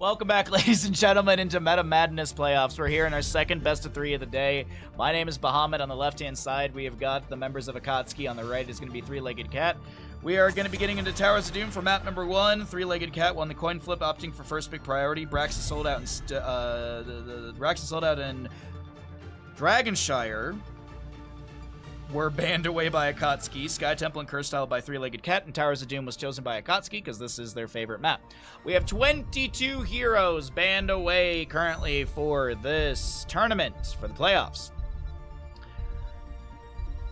Welcome back, ladies and gentlemen, into Meta Madness playoffs. We're here in our second best of 3 of the day. My name is Bahamut. On the left-hand side, we have got the members of Akatsuki. On the right is going to be Three-Legged Cat. We are going to be getting into Towers of Doom for map number 1. Three-Legged Cat won the coin flip, opting for first pick priority. Brax is sold out in Dragonshire. Were banned away by Akatsuki. Sky Temple and Curse Tile by Three-Legged Cat, and Towers of Doom was chosen by Akatsuki because this is their favorite map. We have 22 heroes banned away currently for this tournament, for the playoffs.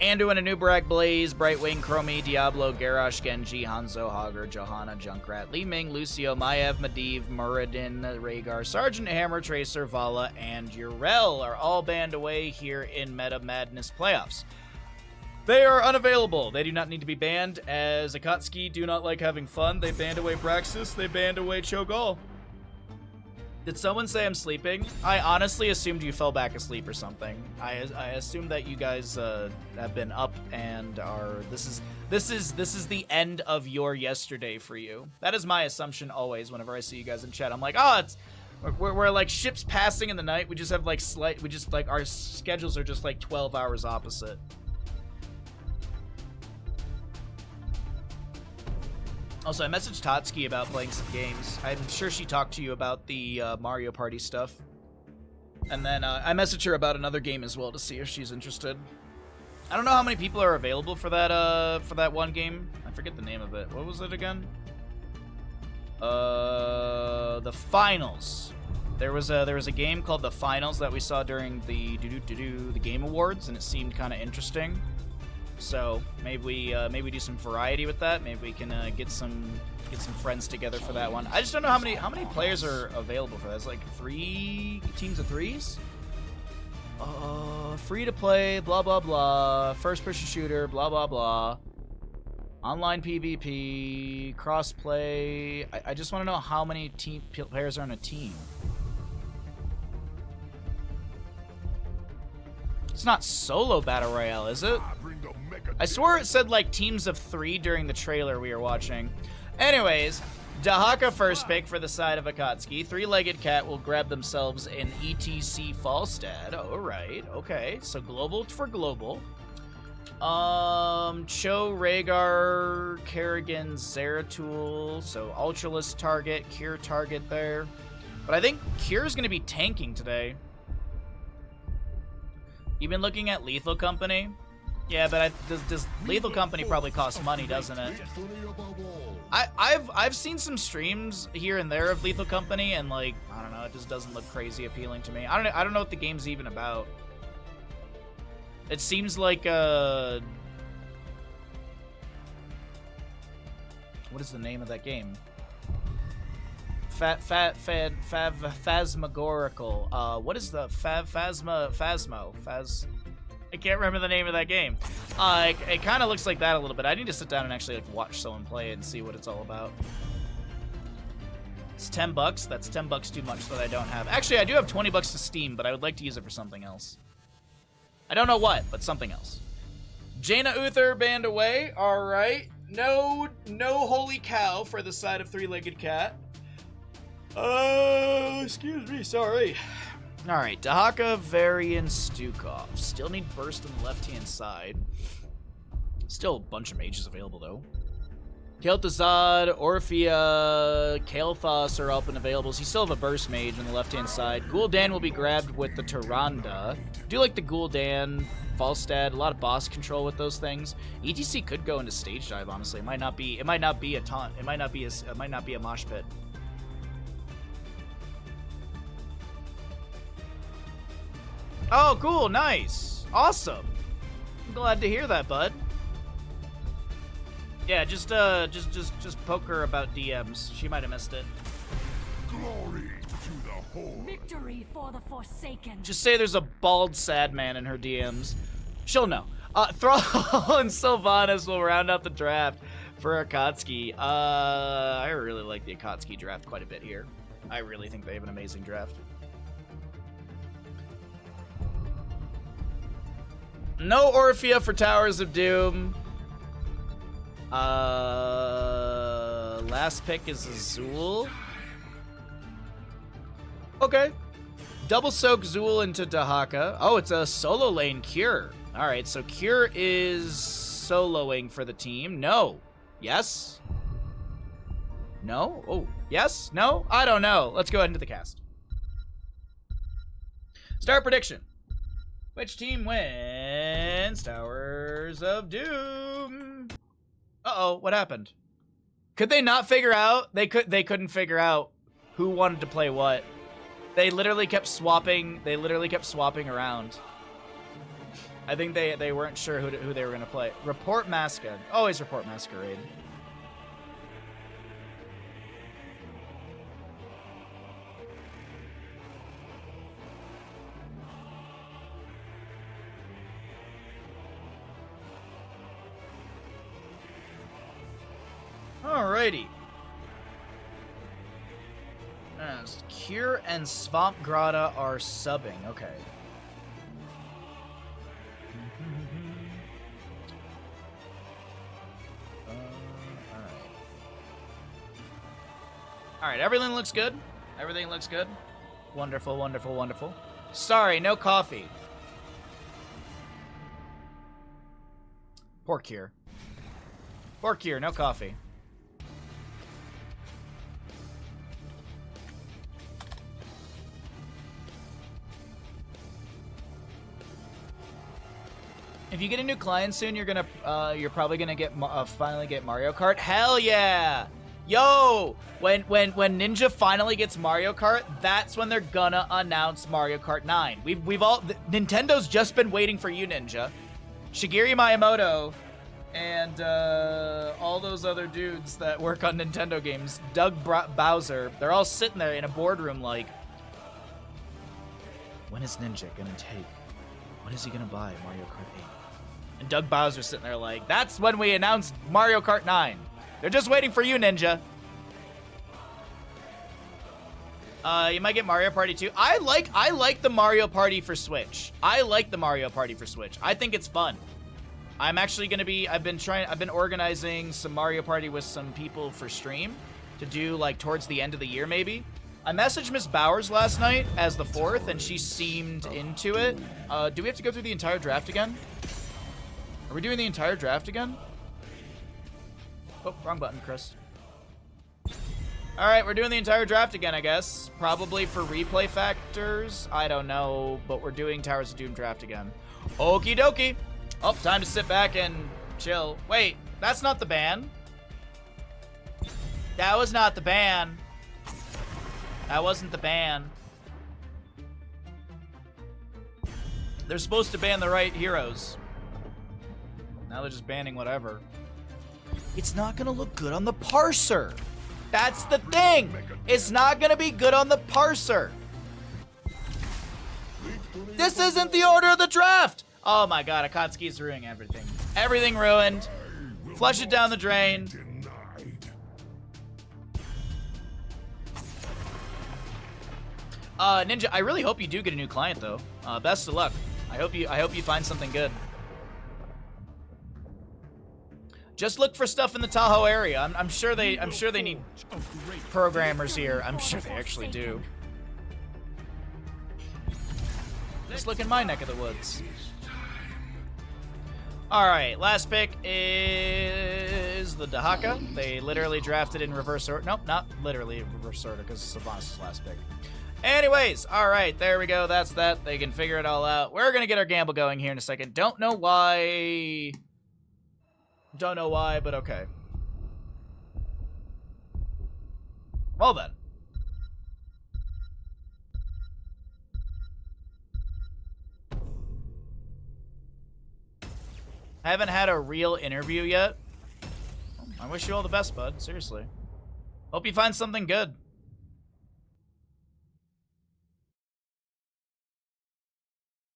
Andu and Anubarak, Blaze, Brightwing, Chromie, Diablo, Garrosh, Genji, Hanzo, Hogger, Johanna, Junkrat, Li Ming, Lucio, Maiev, Medivh, Muradin, Rhaegar, Sergeant Hammer, Tracer, Vala, and Yrel are all banned away here in Meta Madness playoffs. They are unavailable. They do not need to be banned, as Akatsuki do not like having fun. They banned away Braxis. They banned away Cho'Gall. Did someone say I'm sleeping? I honestly assumed you fell back asleep or something. I assumed that you guys have been up and are. This is the end of your yesterday for you. That is my assumption always. Whenever I see you guys in chat, I'm like, oh, we're like ships passing in the night. We just have like our schedules are just like 12 hours opposite. Also, I messaged Tatsuki about playing some games. I'm sure she talked to you about the Mario Party stuff. And then I messaged her about another game as well to see if she's interested. I don't know how many people are available for that one game. I forget the name of it. What was it again? The Finals. There was a game called The Finals that we saw during the Game Awards, and it seemed kind of interesting. So maybe we do some variety with that. Maybe we can get some friends together for that one. I just don't know how many players are available for that. It's like 3 teams of 3s. Free to play, blah blah blah. First person shooter, blah blah blah. Online PvP, crossplay. I just want to know how many players are on a team. It's not solo battle royale, is it? I swore it said like teams of 3 during the trailer we were watching. Anyways, Dahaka first pick for the side of Akatsuki. Three-Legged Cat will grab themselves an ETC Falstad. All right, okay. So global for global. Cho, Rhaegar, Kerrigan, Zeratul. So Ultralist target, Cure target there. But I think Cure's gonna be tanking today. You've been looking at Lethal Company? Yeah, but does Lethal Company probably cost money, doesn't it? I've seen some streams here and there of Lethal Company, and like, I don't know, it just doesn't look crazy appealing to me. I don't know what the game's even about. It seems like what is the name of that game? Phasmagorical. What is the Phasmo? I can't remember the name of that game. It kind of looks like that a little bit. I need to sit down and actually like watch someone play it and see what it's all about. It's $10. That's $10 too much that I don't have. Actually, I do have $20 to Steam, but I would like to use it for something else. I don't know what, but something else. Jaina Uther banned away. All right. No holy cow for the side of Three-Legged Cat. Excuse me, sorry. Alright, Dahaka, Varian, Stukov. Still need burst on the left-hand side. Still a bunch of mages available, though. Kel'Thuzad, Orphea, Kael'thas are up and available. So you still have a burst mage on the left-hand side. Gul'dan will be grabbed with the Tyrande. Do like the Gul'dan, Falstad, a lot of boss control with those things. ETC could go into stage dive, honestly. It might not be a taunt. It might not be a mosh pit. Oh, cool, nice, awesome. I'm glad to hear that, bud. Yeah, just poke her about DMs. She might have missed it. Glory to the Horde. Victory for the Forsaken. Just say there's a bald sad man in her DMs. She'll know. Thrall and Sylvanas will round out the draft for Akatsuki. I really like the Akatsuki draft quite a bit here. I really think they have an amazing draft. No Orphea for Towers of Doom. Last pick is Azul. Okay. Double soak Zool into Dahaka. Oh, it's a solo lane Cure. All right, so Cure is soloing for the team. No. Yes? No? Oh, yes? No? I don't know. Let's go ahead into the cast. Start prediction. Which team wins Towers of Doom? Uh-oh, what happened? Could they not figure out? They couldn't figure out who wanted to play what. They literally kept swapping. They literally kept swapping around. I think they weren't sure who they were gonna play. Report Masquerade. Always report Masquerade. Alrighty. Cure and Swamp Grotto are subbing. Okay. Alright, everything looks good. Everything looks good. Wonderful, wonderful, wonderful. Sorry, no coffee. Poor Cure. Poor Cure, no coffee. If you get a new client soon, you're probably gonna get finally get Mario Kart. Hell yeah! Yo, when Ninja finally gets Mario Kart, that's when they're gonna announce Mario Kart 9. Nintendo's just been waiting for you, Ninja. Shigeru Miyamoto and all those other dudes that work on Nintendo games, Doug Bowser, they're all sitting there in a boardroom like, when is Ninja gonna take? When is he gonna buy Mario Kart 8? And Doug Bowser's sitting there like, that's when we announced Mario Kart 9. They're just waiting for you, Ninja. You might get Mario Party 2. I like the Mario Party for Switch. I like the Mario Party for Switch. I think it's fun. I'm actually gonna be, I've been organizing some Mario Party with some people for stream to do like towards the end of the year maybe. I messaged Miss Bowers last night as the 4th and she seemed into it. Do we have to go through the entire draft again? Are we doing the entire draft again? Oh, wrong button, Chris. Alright, we're doing the entire draft again, I guess. Probably for replay factors. I don't know, but we're doing Towers of Doom draft again. Okie dokie. Oh, time to sit back and chill. Wait, that's not the ban. That was not the ban. That wasn't the ban. They're supposed to ban the right heroes. Now they're just banning whatever. It's not gonna look good on the parser. That's the thing. It's not gonna be good on the parser. This isn't the order of the draft. Oh my god, Akatsuki's ruining everything. Everything ruined. Flush it down the drain. Ninja, I really hope you do get a new client though. Best of luck. I hope you find something good. Just look for stuff in the Tahoe area. I'm sure they need programmers here. I'm sure they actually do. Just look in my neck of the woods. All right, last pick is the Dahaka. They literally drafted in reverse order. Nope, not literally in reverse order because Sylvanas' last pick. Anyways, all right, there we go. That's that. They can figure it all out. We're gonna get our gamble going here in a second. Don't know why. Don't know why, but okay. Well then. I haven't had a real interview yet. I wish you all the best, bud. Seriously. Hope you find something good.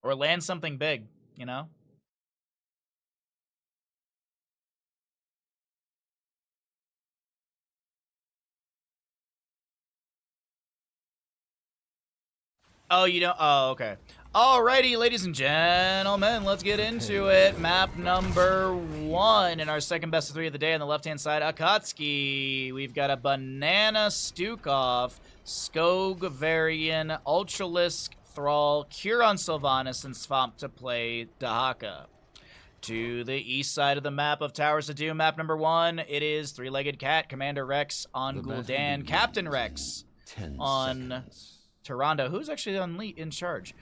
Or land something big, you know? Oh, you don't? Oh, okay. Alrighty, ladies and gentlemen, let's get into it. Map number 1 in our second best of 3 of the day on the left-hand side, Akatsuki. We've got a Banana Stukov, Skog, Varian, Ultralisk, Thrall, Curon Sylvanas, and Swamp to play Dahaka. To the east side of the map of Towers of Doom, map number 1, it is Three-Legged Cat, Commander Rex on Gul'dan, Captain Rex on Tyrande. Who's actually in charge?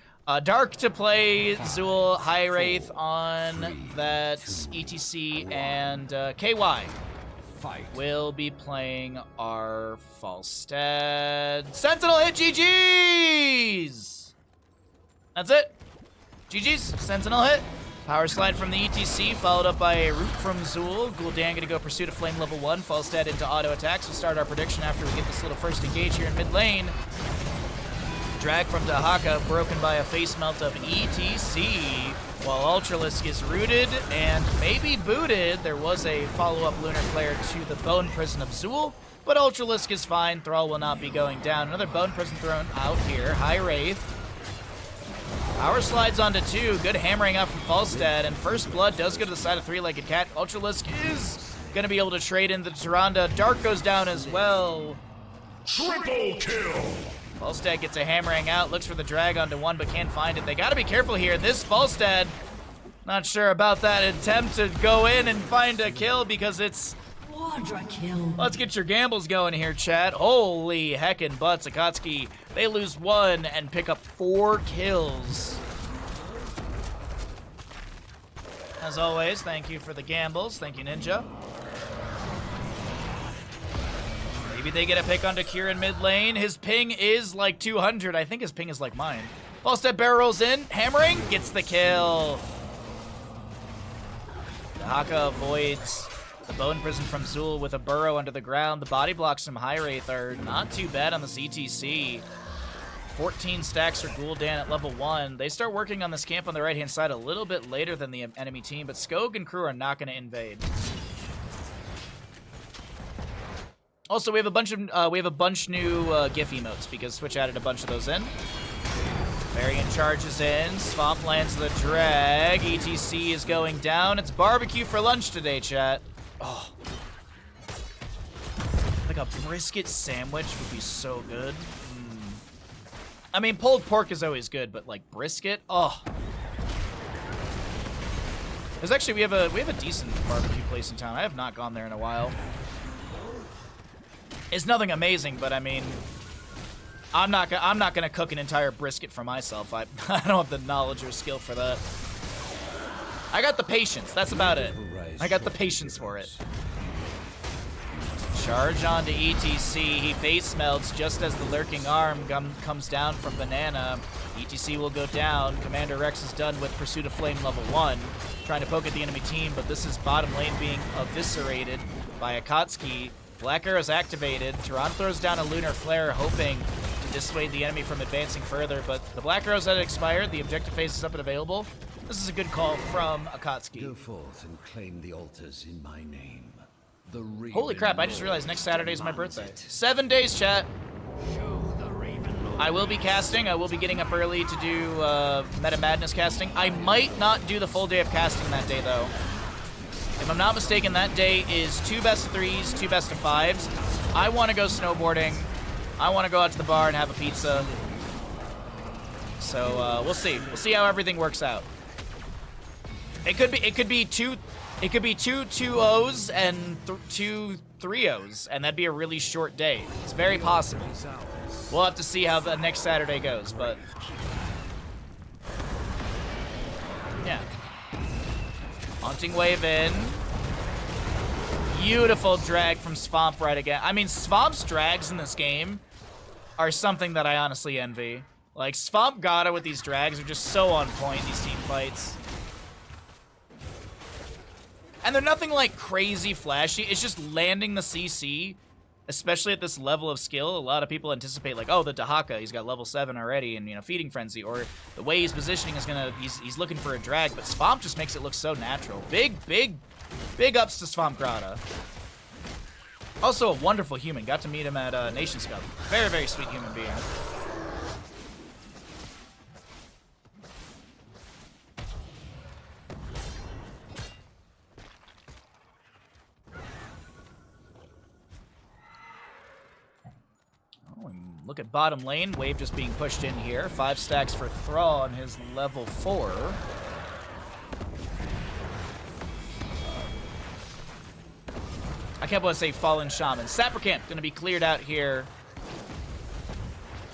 Dark to play Zool, High Wraith on that ETC, and KY will be playing our Falstad. Sentinel hit GG's! That's it. GG's, Sentinel hit. Power slide from the ETC, followed up by a root from Zool. Gul'dan gonna go Pursuit of Flame level 1. Falstad into auto attacks. We'll start our prediction after we get this little first engage here in mid lane. Drag from Dahaka, broken by a face melt of ETC. While Ultralisk is rooted and maybe booted, there was a follow-up Lunar Flare to the Bone Prison of Zool, but Ultralisk is fine. Thrall will not be going down. Another Bone Prison thrown out here. High Wraith. Power slides onto 2. Good hammering out from Falstad, and First Blood does go to the side of Three-Legged Cat. Ultralisk is going to be able to trade into Tyrande. Dark goes down as well. Triple kill! Falstad gets a hammering out, looks for the drag onto 1, but can't find it. They got to be careful here. This Falstad, not sure about that attempt to go in and find a kill because it's... Quadra kill. Let's get your gambles going here, chat. Holy heckin' butts. Akatsuki, they lose 1 and pick up 4 kills. As always, thank you for the gambles. Thank you, Ninja. Maybe they get a pick onto Kieran mid lane. His ping is like 200. I think his ping is like mine. Falstad barrel rolls in. Hammering gets the kill. Dahaka avoids the Bone Prison from Zool with a burrow under the ground. The body blocks from High Wraith are not too bad on the CTC. 14 stacks for Gul'dan at level 1. They start working on this camp on the right-hand side a little bit later than the enemy team, but Skog and crew are not going to invade. Also, we have a bunch new GIF emotes because Twitch added a bunch of those in. Varian charges in. Swamp lands the drag. ETC is going down. It's barbecue for lunch today, chat. Oh. Like a brisket sandwich would be so good. I mean, pulled pork is always good, but like brisket, oh. There's actually we have a decent barbecue place in town. I have not gone there in a while. It's nothing amazing, but I mean, I'm not gonna cook an entire brisket for myself. I don't have the knowledge or skill for that. I got the patience. That's about it. I got the patience for it. Charge onto ETC. He face melts just as the lurking arm comes down from Banana. ETC will go down. Commander Rex is done with Pursuit of Flame level 1. Trying to poke at the enemy team, but this is bottom lane being eviscerated by Akatsuki. Black Arrow's activated. Tyrande throws down a Lunar Flare, hoping to dissuade the enemy from advancing further, but the Black Arrow's had expired. The objective phase is up and available. This is a good call from Akatsuki. Go forth and claim the altars in my name. Holy crap, I just realized next Saturday is my birthday. 7 days, chat. I will be casting. I will be getting up early to do Meta Madness casting. I might not do the full day of casting that day, though. If I'm not mistaken, that day is 2 best of 3s, 2 best of 5s. I want to go snowboarding. I want to go out to the bar and have a pizza. So we'll see. We'll see how everything works out. It could be two 2-0s and 2 3-0s, and that'd be a really short day. It's very possible. We'll have to see how the next Saturday goes, but yeah. Haunting Wave in. Beautiful drag from Swamp right again. I mean, Swamp's drags in this game are something that I honestly envy. Like, Swamp Gata with these drags are just so on point, these team fights. And they're nothing like crazy flashy. It's just landing the CC, especially at this level of skill. A lot of people anticipate like, oh, the Dahaka, he's got level 7 already, and you know, Feeding Frenzy, or the way he's positioning is gonna, he's looking for a drag. But Swamp just makes it look so natural. Big ups to Swamp Grata. Also a wonderful human. Got to meet him at Nations Cup. Very, very sweet human being. look at bottom lane. Wave just being pushed in here. 5 stacks for Thrall on his level 4. I kept wanting to say Fallen Shaman. Sapper Camp going to be cleared out here.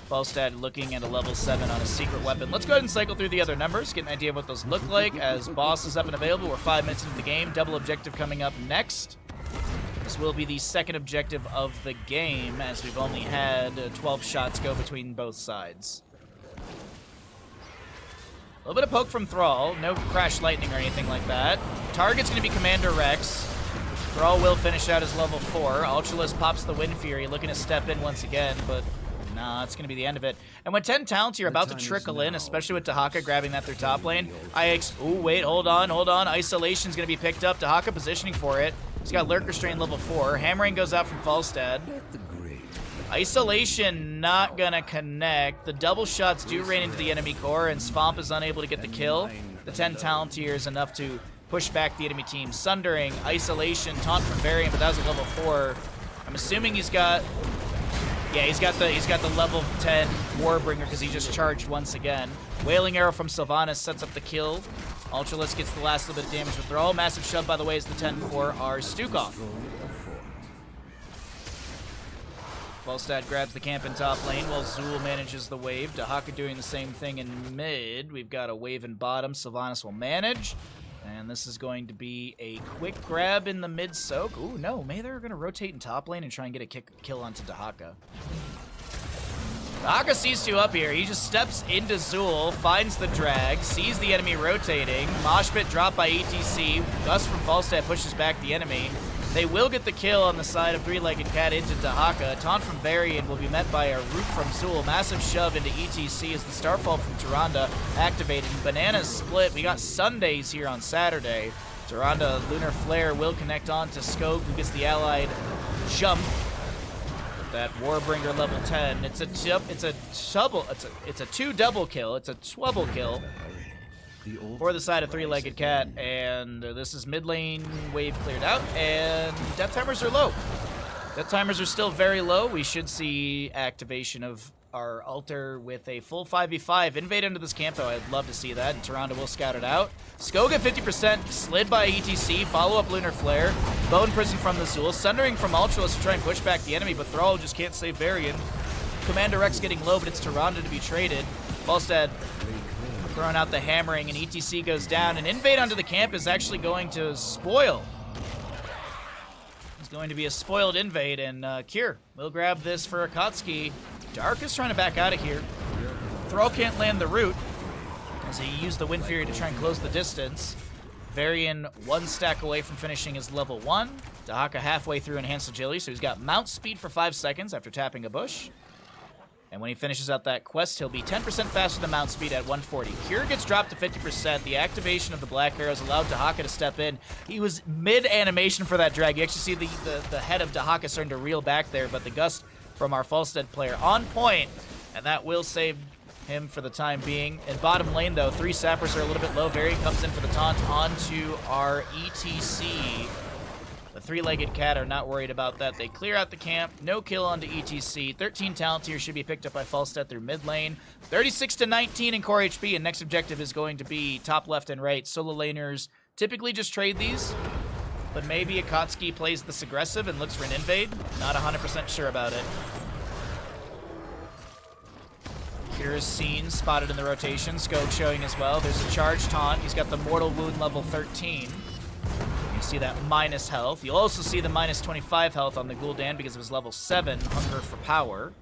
Falstad looking at a level 7 on a secret weapon. Let's go ahead and cycle through the other numbers, get an idea of what those look like as boss is up and available. We're 5 minutes into the game. Double objective coming up next. This will be the second objective of the game, as we've only had 12 shots go between both sides. A little bit of poke from Thrall. No Crash Lightning or anything like that. Target's going to be Commander Rex. Thrall will finish out his level 4. Ultralisk pops the Wind Fury, looking to step in once again, but nah, it's going to be the end of it. And when 10 talents are about to trickle in, especially with Dahaka grabbing that through top lane, ooh, wait, hold on. Isolation's going to be picked up. Dahaka positioning for it. He's got Lurker Strain level 4. Hammering goes out from Falstad. Isolation not going to connect. The double shots do rain into the enemy core, and Svamp is unable to get the kill. The 10 talent here is enough to push back the enemy team. Sundering, Isolation, taunt from Varian, but that was a level 4. I'm assuming he's got... Yeah, he's got the level 10 Warbringer because he just charged once again. Wailing Arrow from Sylvanas sets up the kill. Ultralisk gets the last little bit of damage with Thrall. Massive shove, by the way, is the 10 for our Stukov. Falstad grabs the camp in top lane while Zul manages the wave. Dahaka doing the same thing in mid. We've got a wave in bottom. Sylvanas will manage. And this is going to be a quick grab in the mid soak. Ooh, no. Maybe they're going to rotate in top lane and try and get a kill onto Dahaka. Dahaka sees 2 up here. He just steps into Zul, finds the drag, sees the enemy rotating. Moshpit dropped by ETC. Gus from Falstad pushes back the enemy. They will get the kill on the side of Three-Legged Cat into Dahaka. Taunt from Varian will be met by a root from Zul. Massive shove into ETC as the Starfall from Tyrande activated. Bananas split. We got Sundays here on Saturday. Tyrande Lunar Flare will connect on to Skog, who gets the allied jump. With that Warbringer level 10. It's a 2 double kill. It's a twubble kill for the side of Three-Legged Cat, and this is mid lane wave cleared out, and death timers are low. Death timers are still very low. We should see activation of our altar with a full 5v5. Invade into this camp, though. I'd love to see that, and Tyrande will scout it out. Skog at 50%, slid by ETC, follow-up Lunar Flare, Bone Prison from the Zul, Sundering from Ultralisk to try and push back the enemy, but Thrall just can't save Varian. Commander Rex getting low, but it's Tyrande to be traded. Falstad throwing out the hammering, and ETC goes down, and invade onto the camp is actually going to spoil. It's going to be a spoiled invade, and Kier will grab this for Akatsuki. Dark is trying to back out of here. Thrall can't land the root as he used the Wind Fury to try and close the distance. Varian 1 stack away from finishing his level 1. Dahaka halfway through Enhanced Agility, so he's got mount speed for 5 seconds after tapping a bush. And when he finishes out that quest, he'll be 10% faster than mount speed at 140. Cure gets dropped to 50%. The activation of the Black Arrows allowed Dahaka to step in. He was mid-animation for that drag. You actually see the head of Dahaka starting to reel back there, but the gust from our Falstad player on point, and that will save him for the time being. In bottom lane, though, 3 sappers are a little bit low. Varian comes in for the taunt onto our ETC. The Three-Legged Cat are not worried about that. They clear out the camp. No kill onto ETC. 13 talents here should be picked up by Falstad through mid lane. 36-19 in core HP, and next objective is going to be top left and right. Solo laners typically just trade these, but maybe Akatsuki plays this aggressive and looks for an invade. Not 100% sure about it. Here's seen, spotted in the rotation. Skog showing as well. There's a charge taunt. He's got the Mortal Wound level 13. You see that minus health. You'll also see the minus 25 health on the Gul'dan because of his level 7 Hunger for Power.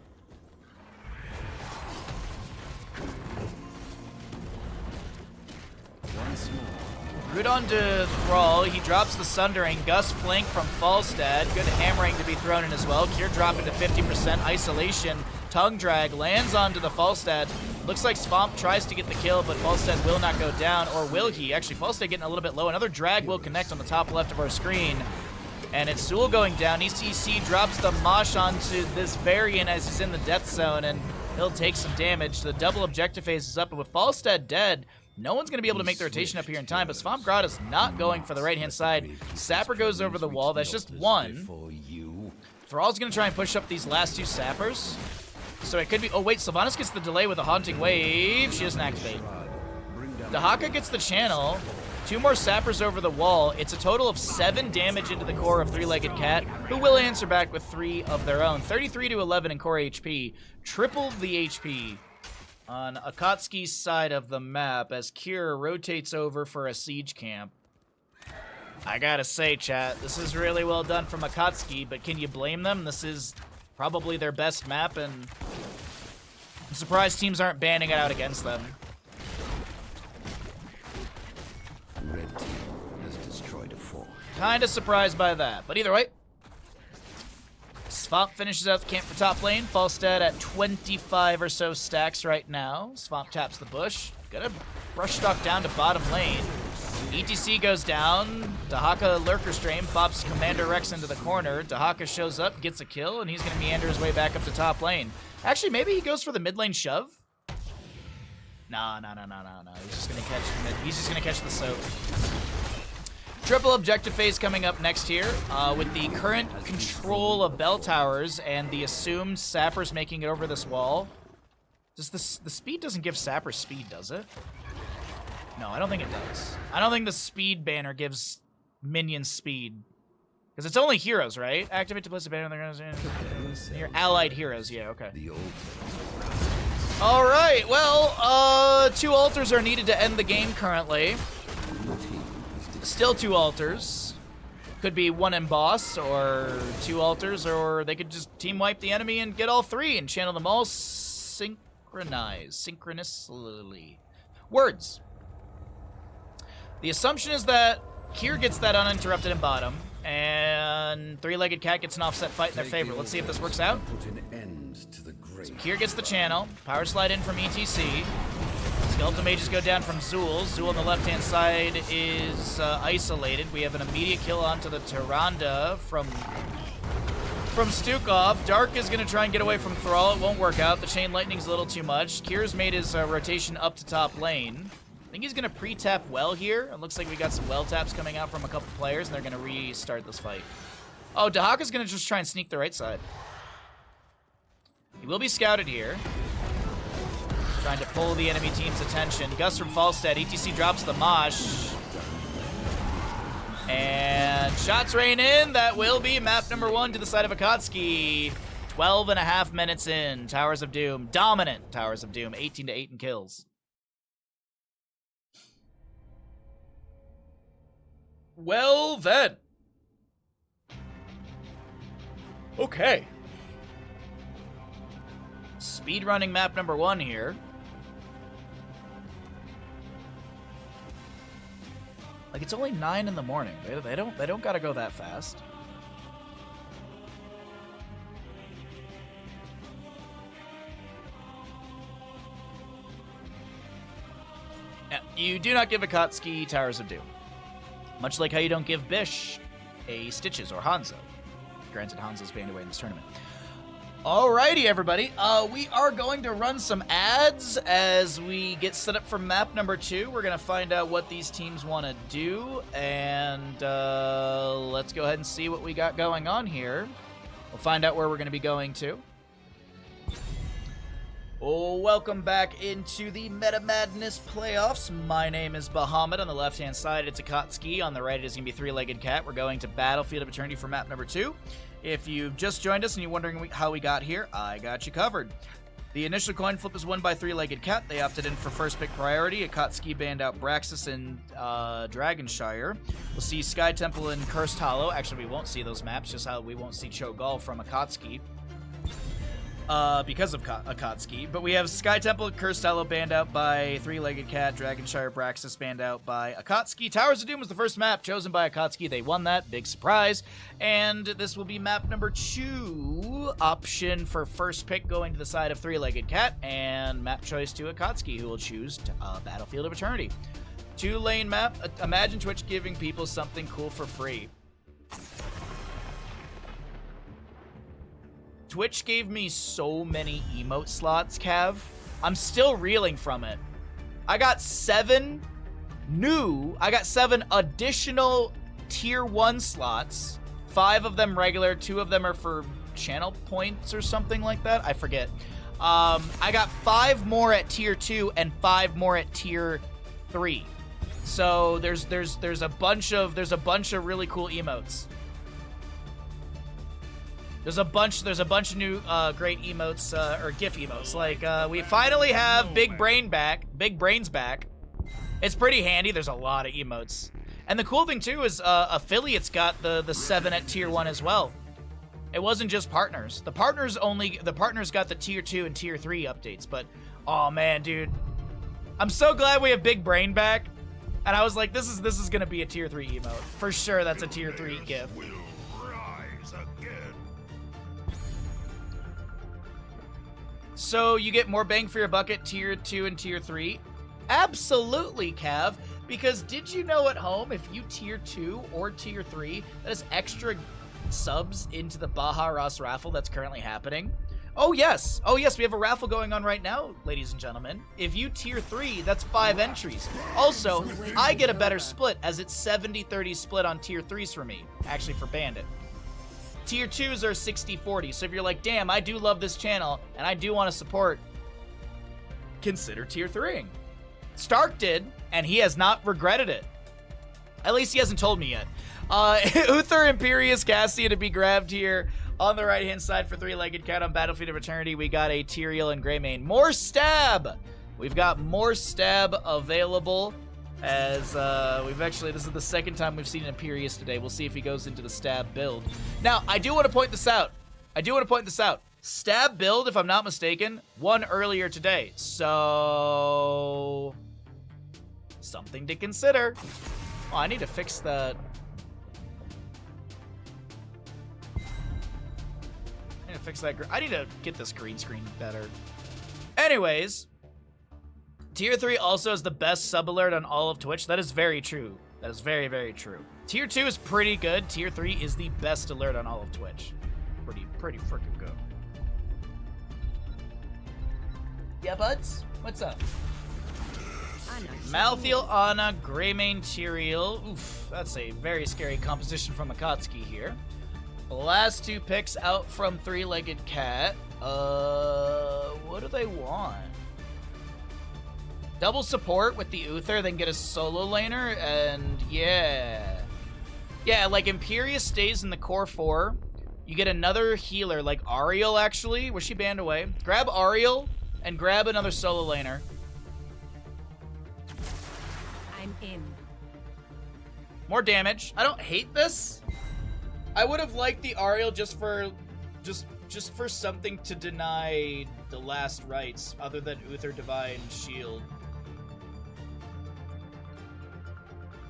Root onto Thrall. He drops the Sundering. Gust flank from Falstad. Good hammering to be thrown in as well. Kier dropping to 50%. Isolation. Tongue drag lands onto the Falstad. Looks like Svamp tries to get the kill, but Falstad will not go down, or will he? Actually, Falstad getting a little bit low. Another drag will connect on the top left of our screen. And it's Zul going down. ETC drops the Mosh onto this Varian as he's in the death zone, and he'll take some damage. The double objective phase is up, and with Falstad dead, no one's going to be able to make the rotation up here in time, but Svampgrad is not going for the right-hand side. Sapper goes over the wall. That's just 1. Thrall's going to try and push up these last 2 sappers. So it could be... Oh, wait. Sylvanas gets the delay with a Haunting Wave. She doesn't activate. Dahaka gets the channel. 2 more sappers over the wall. It's a total of 7 damage into the core of Three-Legged Cat, who will answer back with 3 of their own. 33 to 11 in core HP. Triple the HP on Akatsuki's side of the map as Kira rotates over for a siege camp. I gotta say, chat, this is really well done from Akatsuki, but can you blame them? This is probably their best map, and I'm surprised teams aren't banning it out against them. Red team has destroyed a fort. Kinda surprised by that, but either way. Svamp finishes out the camp for top lane. Falstad at 25 or so stacks right now. Svamp taps the bush. Gonna brush stock down to bottom lane. ETC goes down. Dahaka Lurker Strain pops Commander Rex into the corner. Dahaka shows up, gets a kill, and he's gonna meander his way back up to top lane. Actually, maybe he goes for the mid lane shove? No. He's just gonna catch he's just gonna catch the soak. Triple objective phase coming up next here. With the current control of bell towers and the assumed sappers making it over this wall. Does the speed doesn't give sappers speed, does it? No, I don't think it does. I don't think the speed banner gives minions speed. Because it's only heroes, right? Activate to place a banner on their your allied heroes. Yeah, okay. All right, well, 2 altars are needed to end the game currently. Still 2 altars. Could be 1 in boss, or 2 altars, or they could just team wipe the enemy and get all 3 and channel them all synchronously. Words. The assumption is that Kier gets that uninterrupted in bottom, and Three-Legged Cat gets an offset fight in their favor. Let's see if this works out. So Kier gets the channel. Power slide in from ETC. Skeletal Mages go down from Zool. Zool on the left-hand side is isolated. We have an immediate kill onto the Tyrande from Stukov. Dark is going to try and get away from Thrall. It won't work out. The Chain Lightning's a little too much. Kier's made his rotation up to top lane. I think he's going to pre-tap well here. It looks like we got some well taps coming out from a couple players, and they're going to restart this fight. Oh, Dahaka's going to just try and sneak the right side. He will be scouted here. Trying to pull the enemy team's attention. Gus from Falstead. ETC drops the Mosh. And shots rain in. That will be map number 1 to the side of Akatsuki. 12.5 minutes in. Towers of Doom. Dominant Towers of Doom. 18 to 8 in kills. Well, then. Okay. Speedrunning map number 1 here. Like, it's only 9 in the morning. They don't gotta go that fast. Now, you do not give Akatsuki Towers of Doom. Much like how you don't give Bish a Stitches or Hanzo. Granted, Hanzo's banned away in this tournament. Alrighty, everybody. We are going to run some ads as we get set up for map number 2. We're going to find out what these teams want to do, and let's go ahead and see what we got going on here. We'll find out where we're going to be going to. Oh, welcome back into the Meta Madness playoffs. My name is Bahamut. On the left-hand side, it's Akatsuki. On the right, it is going to be Three-Legged Cat. We're going to Battlefield of Eternity for map number 2. If you've just joined us and you're wondering how we got here, I got you covered. The initial coin flip is won by Three-Legged Cat. They opted in for first pick priority. Akatsuki banned out Braxis and Dragonshire. We'll see Sky Temple and Cursed Hollow. Actually, we won't see those maps, just how we won't see Cho'Gall from Akatsuki. Because of Akatsuki. But we have Sky Temple, Cursed Hollow banned out by Three-Legged Cat, Dragonshire, Braxis banned out by Akatsuki. Towers of Doom was the first map chosen by Akatsuki. They won that. Big surprise. And this will be map number 2. Option for first pick going to the side of Three-Legged Cat. And map choice to Akatsuki, who will choose Battlefield of Eternity. 2-lane map. Imagine Twitch giving people something cool for free. Twitch gave me so many emote slots, Cav. I'm still reeling from it. I got 7 additional tier 1 slots. 5 of them regular, 2 of them are for channel points or something like that. I forget. I got 5 more at tier 2 and 5 more at tier 3. So there's a bunch of really cool emotes. There's a bunch of new great emotes or GIF emotes. Like we finally have Big Brains back. It's pretty handy. There's a lot of emotes. And the cool thing too is affiliates got the 7 at tier 1 as well. It wasn't just partners. The partners got the tier 2 and tier 3 updates, but oh man, dude. I'm so glad we have Big Brain back. And I was like, this is gonna be a tier 3 emote. For sure that's a tier 3 GIF. Will rise again. So you get more bang for your buck at tier 2 and tier 3? Absolutely, Cav. Because did you know at home, if you tier 2 or tier 3, that is extra subs into the Baja Ross raffle that's currently happening? Oh yes, we have a raffle going on right now, ladies and gentlemen. If you tier 3, that's 5 entries. Also, I get a better split, as it's 70-30 split on tier 3s for me, actually for Bandit. Tier 2s are 60-40, so if you're like, damn, I do love this channel, and I do want to support, consider tier 3ing. Stark did, and he has not regretted it. At least he hasn't told me yet. Uther Imperius Cassia to be grabbed here on the right-hand side for 3-legged cat on Battlefield of Eternity. We got a Tyrael and Greymane. More stab! We've got more stab available as this is the second time we've seen Imperius today. We'll see if he goes into the stab build. Now, I do want to point this out. Stab build, if I'm not mistaken, won earlier today. So something to consider. Oh, I need to fix that. I need to get this green screen better. Anyways, tier 3 also is the best sub alert on all of Twitch. That is very true. That is very, very true. Tier 2 is pretty good. Tier 3 is the best alert on all of Twitch. Pretty freaking good. Yeah, buds? What's up? Malthael, Ana, Greymane, Tyrael. Oof, that's a very scary composition from Akatsuki here. The last 2 picks out from 3-legged cat. What do they want? Double support with the Uther, then get a solo laner, and yeah. Yeah, like Imperius stays in the core 4. You get another healer, like Ariel actually. Was she banned away? Grab Ariel and grab another solo laner. I'm in. More damage. I don't hate this. I would have liked the Ariel just for something to deny the last rites other than Uther Divine Shield.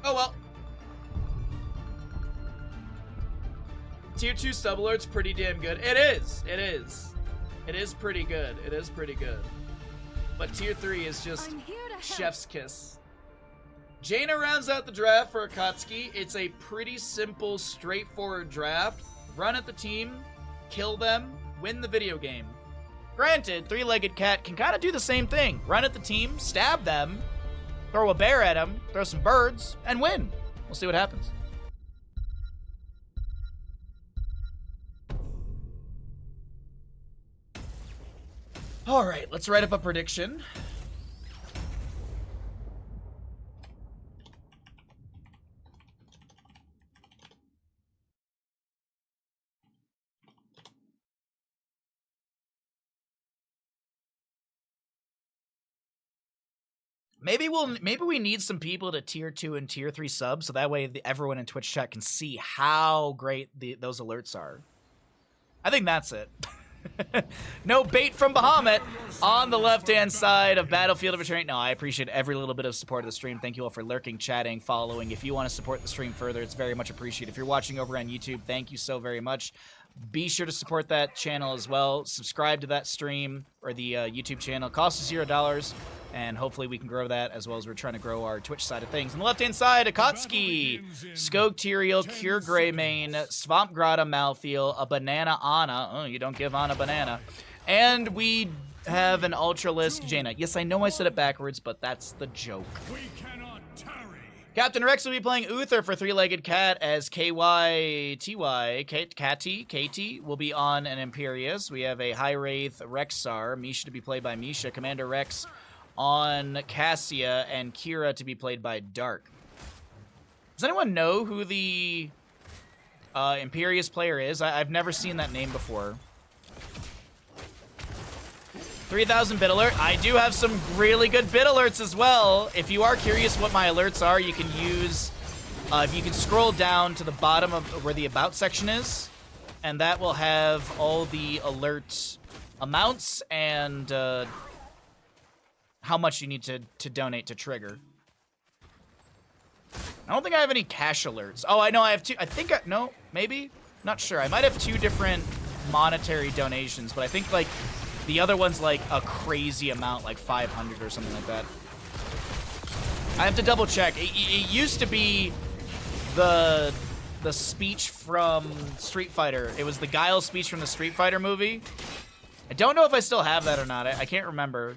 Oh well. Tier 2 sub alert's pretty damn good. It is pretty good. But tier 3 is just chef's kiss. Jaina rounds out the draft for Akatsuki. It's a pretty simple, straightforward draft. Run at the team, kill them, win the video game. Granted, 3-legged cat can kind of do the same thing. Run at the team, stab them, throw a bear at them, throw some birds, and win. We'll see what happens. All right, let's write up a prediction. Maybe we need some people to tier 2 and tier 3 subs, so that way everyone in Twitch chat can see how great those alerts are. I think that's it. No bait from Bahamut on the left-hand side of Battlefield of Eternity. No, I appreciate every little bit of support of the stream. Thank you all for lurking, chatting, following. If you want to support the stream further, it's very much appreciated. If you're watching over on YouTube, thank you so very much. Be sure to support that channel as well. Subscribe to that stream or the YouTube channel. Cost us $0, and hopefully we can grow that as well as we're trying to grow our Twitch side of things. On the left-hand side, Akatsuki, Skog Tyrael, Cure Greymane, Swamp Grata Malthael, a Banana Ana. Oh, you don't give Ana banana. And we have an Ultra List Jaina. Yes, I know I said it backwards, but that's the joke. We cannot tarry. Captain Rex will be playing Uther for Three-Legged Cat as KYTY. KT will be on an Imperius. We have a High Wraith Rexar. Misha to be played by Misha. Commander Rex on Cassia. And Kira to be played by Dark. Does anyone know who the Imperius player is? I've never seen that name before. 3,000 bit alert. I do have some really good bit alerts as well. If you are curious what my alerts are, you can use, if you can scroll down to the bottom of where the About section is, and that will have all the alert amounts and how much you need to donate to trigger. I don't think I have any cash alerts. Oh, I know I have two. I think no, maybe? Not sure. I might have two different monetary donations, but I think, like, the other one's like a crazy amount, like 500 or something like that. I have to double check. It used to be the speech from Street Fighter. It was the Guile speech from the Street Fighter movie. I don't know if I still have that or not. I can't remember.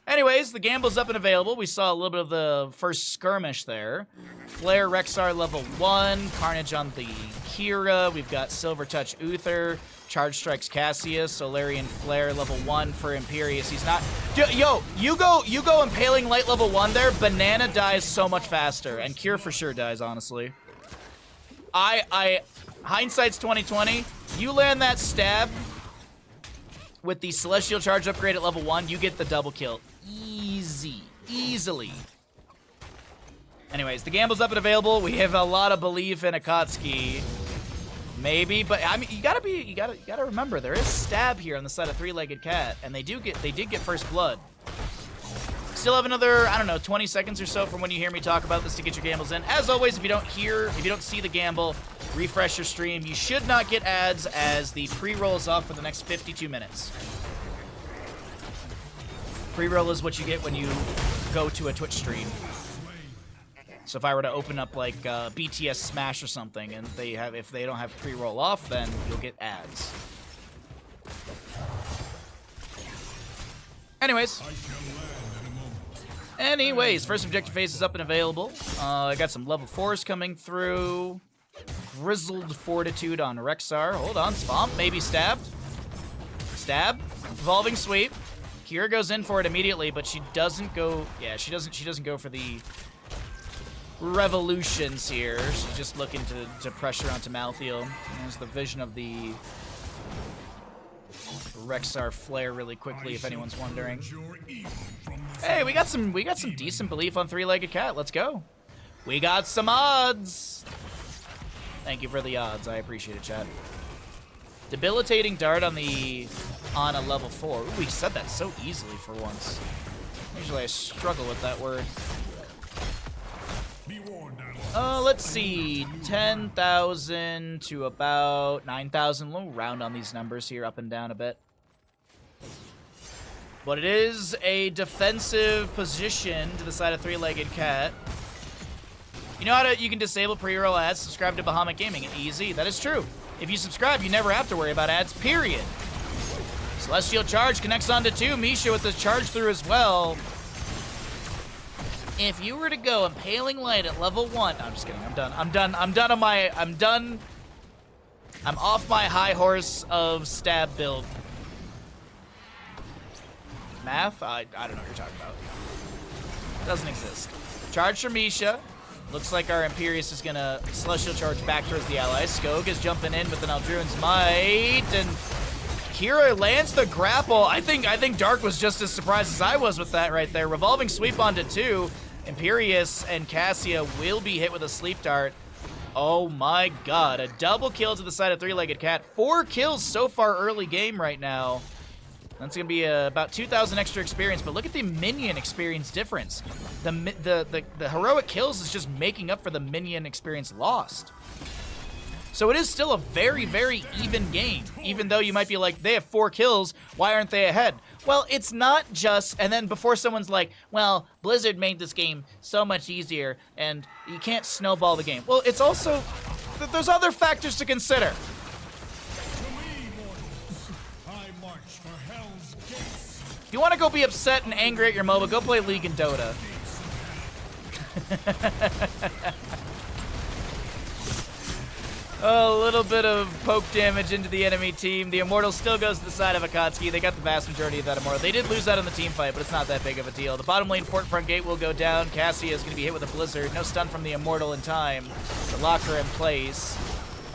Anyways, the gamble's up and available. We saw a little bit of the first skirmish there. Flare Rexar level 1. Carnage on the Kira. We've got Silver Touch Uther. Charge Strikes Cassius. Solarian Flare level 1 for Imperius. He's not... Yo, you go Impaling Light level 1 there. Banana dies so much faster. And Cure for sure dies, honestly. Hindsight's 2020. You land that stab with the Celestial Charge upgrade at level 1, you get the double kill. Easily. Anyways, the gamble's up and available. We have a lot of belief in Akatsuki. Maybe, but I mean, you gotta remember there is stab here on the side of Three-Legged Cat, and they did get first blood. Still have another, I don't know, 20 seconds or so from when you hear me talk about this to get your gambles in. As always, if you don't see the gamble, refresh your stream. You should not get ads as the pre-roll is off for the next 52 minutes. Pre-roll is what you get when you go to a Twitch stream. So if I were to open up like BTS Smash or something, and if they don't have pre-roll off, then you'll get ads. Anyways, first objective phase is up and available. I got some level 4s coming through. Grizzled Fortitude on Rexar. Hold on, Swamp, maybe stabbed. Stab, Evolving Sweep. Kira goes in for it immediately, but she doesn't go. Yeah, she doesn't go for the revolutions here. She's just looking to pressure onto Malthael. There's the vision of the Rexar Flare really quickly, if anyone's wondering. Hey, we got some decent belief on Three-Legged Cat. Let's go. We got some odds. Thank you for the odds. I appreciate it, chat. Debilitating Dart on a level 4. Ooh, we said that so easily for once. Usually I struggle with that word. Let's see. 10,000 to about 9,000. We'll round on these numbers here, up and down a bit. But it is a defensive position to the side of Three-Legged Cat. You know how you can disable pre-roll ads? Subscribe to Bahamut Gaming. Easy. That is true. If you subscribe, you never have to worry about ads, period. Celestial Charge connects onto 2. Misha with the charge through as well. If you were to go Impaling Light at level 1... No, I'm just kidding. I'm off my high horse of stab build. Math? I don't know what you're talking about. Doesn't exist. Charge for Misha. Looks like our Imperius is gonna Celestial Charge back towards the allies. Skog is jumping in with an Aldruin's Might, and Kira lands the grapple. I think Dark was just as surprised as I was with that right there. Revolving Sweep onto 2. Imperius and Cassia will be hit with a Sleep Dart. Oh my god, a double kill to the side of Three-Legged Cat. 4 kills so far early game right now. That's going to be about 2,000 extra experience, but look at the minion experience difference. The heroic kills is just making up for the minion experience lost. So it is still a very, very even game, even though you might be like, they have 4 kills, why aren't they ahead? Well, it's not just, and then before someone's like, well, Blizzard made this game so much easier, and you can't snowball the game. Well, it's also, there's other factors to consider. If you want to go be upset and angry at your MOBA, go play League and Dota. A little bit of poke damage into the enemy team. The Immortal still goes to the side of Akatsuki. They got the vast majority of that Immortal. They did lose out on the team fight, but it's not that big of a deal. The bottom lane fort front gate will go down. Cassia is going to be hit with a Blizzard. No stun from the Immortal in time to lock her in place.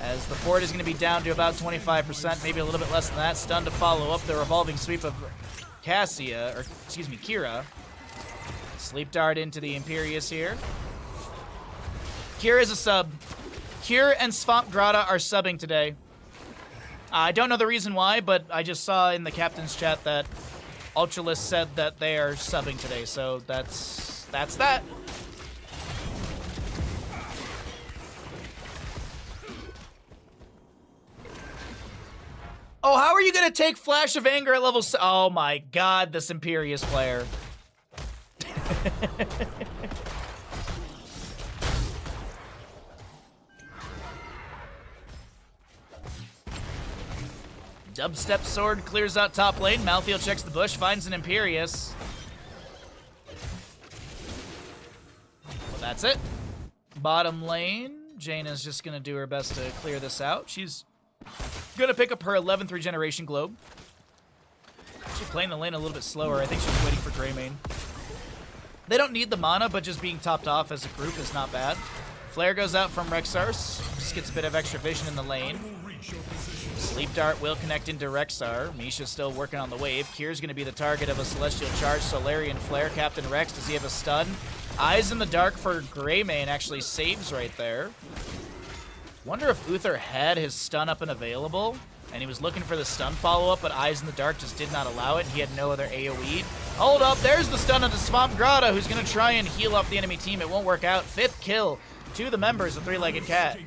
As the fort is going to be down to about 25%, maybe a little bit less than that. Stun to follow up the revolving sweep of Cassia, or excuse me, Kira. Sleep dart into the Imperius here. Kira is a sub. Kira and Swamp Grata are subbing today. I don't know the reason why, but I just saw in the captain's chat that Ultralist said that they are subbing today, so that's that. Oh, how are you gonna take Flash of Anger at level oh my god, this Imperius player. Dubstep sword clears out top lane. Malthael checks the bush, finds an Imperius. Well, that's it. Bottom lane, Jaina's just gonna do her best to clear this out. She's gonna pick up her 11th regeneration globe. She's playing the lane a little bit slower. I think she's waiting for Greymane. They don't need the mana, but just being topped off as a group is not bad. Flare goes out from Rexxar. Just gets a bit of extra vision in the lane. Sleep Dart will connect into Rexxar. Misha's still working on the wave. Kier's going to be the target of a Celestial Charge. Solarian Flare. Captain Rex, does he have a stun? Eyes in the Dark for Greymane actually saves right there. Wonder if Uther had his stun up and available, and he was looking for the stun follow-up, but Eyes in the Dark just did not allow it. He had no other AoE. Hold up, there's the stun onto Swamp Grata, who's going to try and heal off the enemy team. It won't work out. 5th kill to the members of Three-Legged Cat.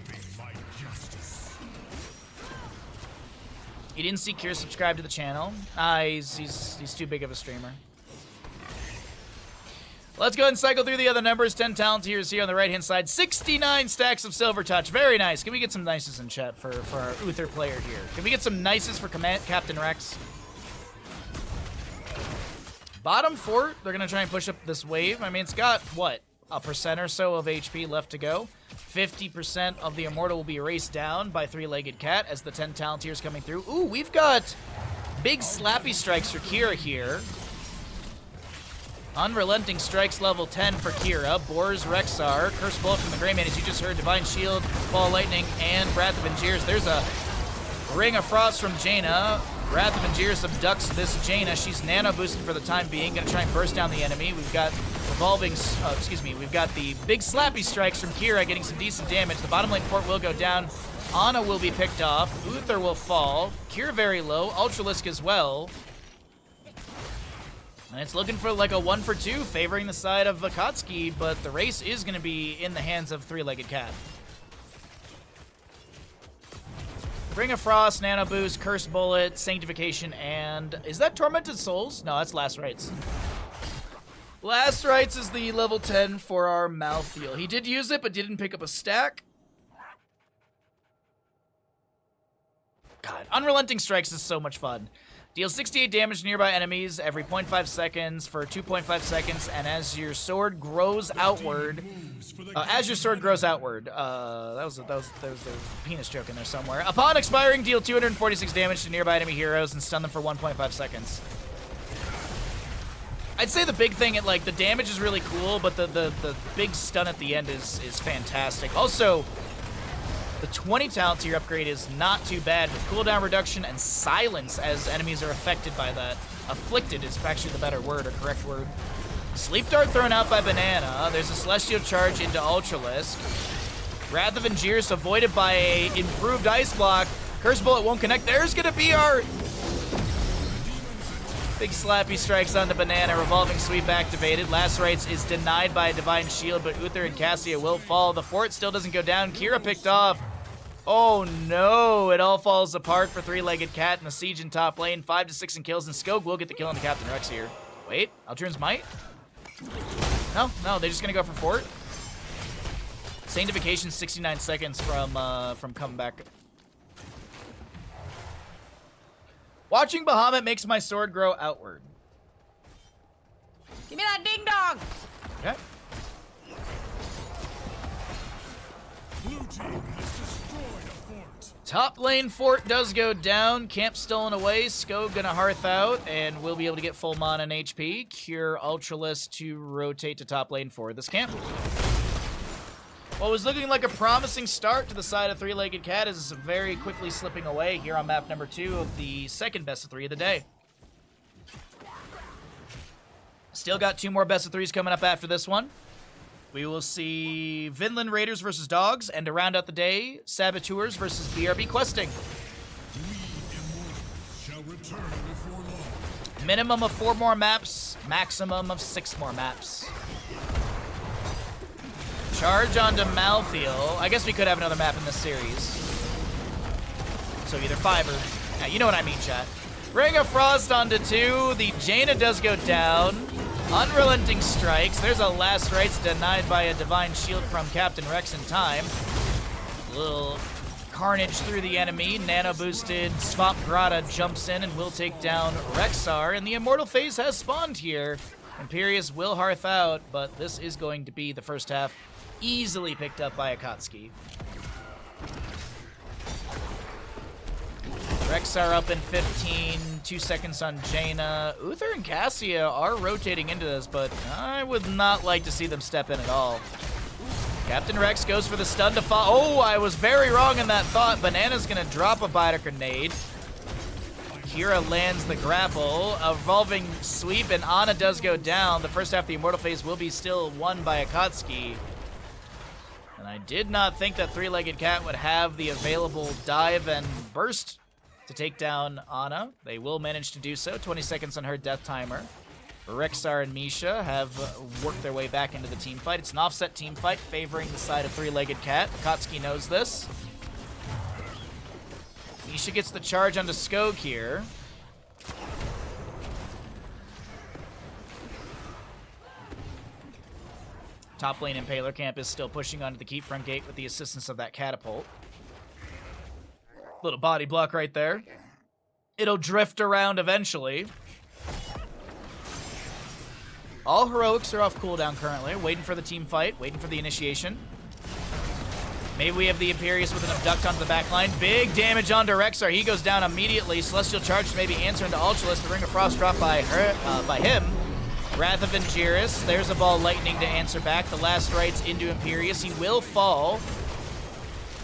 You didn't see Kier subscribe to the channel. He's too big of a streamer. Let's go ahead and cycle through the other numbers. 10 talent tiers here on the right-hand side. 69 stacks of Silver Touch. Very nice. Can we get some nices in chat for our Uther player here? Can we get some nices for Captain Rex? Bottom fort, they're going to try and push up this wave. I mean, it's got, what, a percent or so of HP left to go. 50% of the Immortal will be erased down by Three-Legged Cat as the 10 talent tiers coming through. Ooh, we've got big slappy strikes for Kira here. Unrelenting Strikes level 10 for Kira. Bores Rexxar. Curse Bullet from the Greymane, as you just heard. Divine Shield, Ball Lightning, and Wrath of Angiers. There's a Ring of Frost from Jaina. Wrath of Angiers abducts this Jaina. She's nano boosted for the time being. Gonna try and burst down the enemy. We've got we've got the big slappy strikes from Kira getting some decent damage. The bottom lane fort will go down. Ana will be picked off. Uther will fall. Kira very low. Ultralisk as well. And it's looking for like a 1 for 2, favoring the side of Akatsuki, but the race is going to be in the hands of Three-Legged Cat. Ring of Frost, Nano Boost, Curse Bullet, Sanctification, and... is that Tormented Souls? No, that's Last Rites. Last Rites is the level 10 for our Malthael. He did use it, but didn't pick up a stack. God, Unrelenting Strikes is so much fun. Deal 68 damage to nearby enemies every 0.5 seconds for 2.5 seconds, and as your sword grows outward, that was a penis joke in there somewhere. Upon expiring, deal 246 damage to nearby enemy heroes and stun them for 1.5 seconds. I'd say the big thing, the damage is really cool, but the big stun at the end is fantastic. Also, the 20 talent tier upgrade is not too bad with cooldown reduction and silence as enemies are affected by that. Afflicted is actually the better word or correct word. Sleep Dart thrown out by Banana. There's a Celestial Charge into Ultralisk. Wrath of Angiers avoided by a improved Ice Block. Curse Bullet won't connect. There's gonna be our big slappy strikes onto Banana. Revolving Sweep activated. Last Rites is denied by a Divine Shield, but Uther and Cassia will fall. The fort still doesn't go down. Kira picked off. Oh no, it all falls apart for Three-Legged Cat in the siege in top lane. 5 to 6 in kills, and Skog will get the kill on the Captain Rex here. Wait, Altrune's Might? No, they're just gonna go for fort. Sanctification 69 seconds from coming back. Watching Bahamut makes my sword grow outward. Give me that ding dong! Okay. team has destroyed a fort. Top lane fort does go down. Camp stolen away. Sko gonna hearth out, and we'll be able to get full mana and HP. Cure Ultralisk to rotate to top lane for this camp. What was looking like a promising start to the side of Three-Legged Cat is very quickly slipping away here on map number 2 of the second best of 3 of the day. Still got 2 more best of 3s coming up after this one. We will see Vinland Raiders versus Dogs, and to round out the day, Saboteurs versus BRB Questing. We immortals shall return before long. Minimum of 4 more maps, maximum of 6 more maps. Charge onto Malthael. I guess we could have another map in this series. So either 5 or... Yeah, you know what I mean, chat. Ring of Frost onto 2. The Jaina does go down. Unrelenting strikes. There's a last rites denied by a divine shield from Captain Rex in time. Little carnage through the enemy. Nano boosted Swamp Grata jumps in and will take down Rexar. And the Immortal phase has spawned here. Imperius will hearth out, but this is going to be the first half easily picked up by Akatsuki. Rexar up in 15, 2 seconds on Jaina. Uther and Cassia are rotating into this, but I would not like to see them step in at all. Captain Rex goes for the stun to fall. Oh, I was very wrong in that thought. Banana's gonna drop a biter grenade. Kira lands the grapple. Evolving sweep, and Ana does go down. The first half of the Immortal phase will be still won by Akatsuki. And I did not think that Three-Legged Cat would have the available dive and burst to take down Ana. They will manage to do so. 20 seconds on her death timer. Rexar and Misha have worked their way back into the team fight. It's an offset team fight favoring the side of Three-Legged Cat. Akatsuki knows this. Misha gets the charge onto Skog here. Top lane Impaler Camp is still pushing onto the keep front gate with the assistance of that catapult. Little body block right there. It'll drift around eventually. All heroics are off cooldown currently, waiting for the team fight, waiting for the initiation. Maybe we have the Imperius with an abduct onto the back line. Big damage onto Rexar. He goes down immediately. Celestial Charge maybe answer into Ultralisk. The Ring of Frost dropped by him. Wrath of Angiris. There's a ball lightning to answer back. The last rites into Imperius. He will fall.